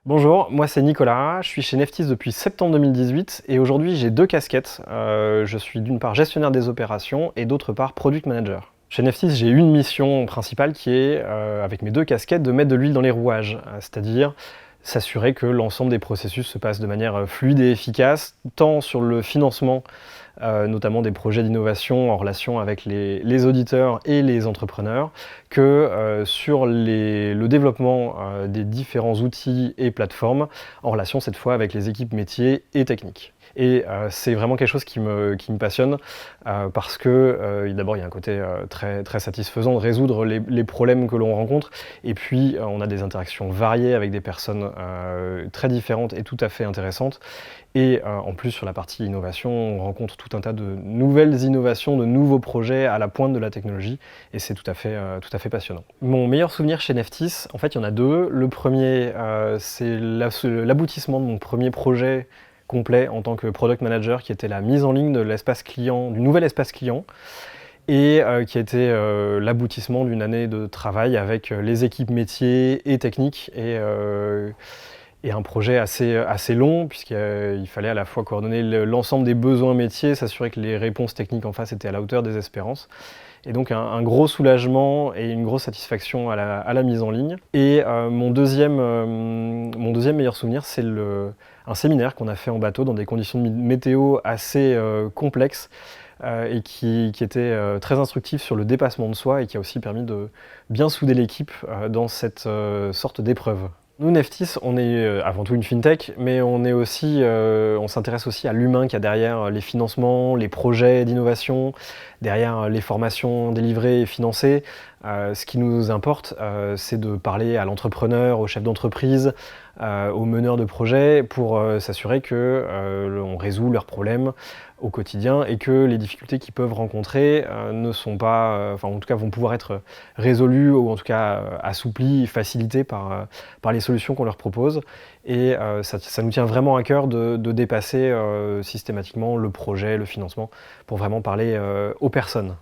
Bonjour, moi c'est Nicolas, je suis chez Neftis depuis septembre 2018 et aujourd'hui j'ai deux casquettes. Je suis d'une part gestionnaire des opérations et d'autre part product manager. Chez Neftis, j'ai une mission principale qui est, avec mes deux casquettes, de mettre de l'huile dans les rouages, c'est-à-dire s'assurer que l'ensemble des processus se passe de manière fluide et efficace, tant sur le financement, notamment des projets d'innovation en relation avec les auditeurs et les entrepreneurs, que sur le développement des différents outils et plateformes, en relation cette fois avec les équipes métiers et techniques. Et c'est vraiment quelque chose qui me passionne parce que d'abord il y a un côté très, très satisfaisant de résoudre les problèmes que l'on rencontre et puis on a des interactions variées avec des personnes très différentes et tout à fait intéressantes. Et en plus sur la partie innovation, on rencontre tout un tas de nouvelles innovations, de nouveaux projets à la pointe de la technologie et c'est tout à fait passionnant. Mon meilleur souvenir chez Neftis, en fait il y en a deux. Le premier, c'est l'aboutissement de mon premier projet complet en tant que product manager, qui était la mise en ligne de l'espace client, du nouvel espace client, et qui a été l'aboutissement d'une année de travail avec les équipes métiers et techniques, et un projet assez long, puisqu'il fallait à la fois coordonner l'ensemble des besoins métiers, s'assurer que les réponses techniques en face étaient à la hauteur des espérances. Et donc un gros soulagement et une grosse satisfaction à la mise en ligne. Et mon deuxième meilleur souvenir, c'est un séminaire qu'on a fait en bateau dans des conditions de météo assez complexes et qui était très instructif sur le dépassement de soi et qui a aussi permis de bien souder l'équipe dans cette sorte d'épreuve. Nous, Neftis, on est avant tout une fintech, mais on s'intéresse aussi à l'humain qu'il y a derrière les financements, les projets d'innovation, derrière les formations délivrées et financées. Ce qui nous importe, c'est de parler à l'entrepreneur, au chef d'entreprise, aux meneurs de projets pour s'assurer qu'on résout leurs problèmes au quotidien et que les difficultés qu'ils peuvent rencontrer ne sont pas, enfin en tout cas vont pouvoir être résolues ou en tout cas assouplies, facilitées par les solutions qu'on leur propose. Et ça nous tient vraiment à cœur de dépasser systématiquement le projet, le financement, pour vraiment parler aux personnes.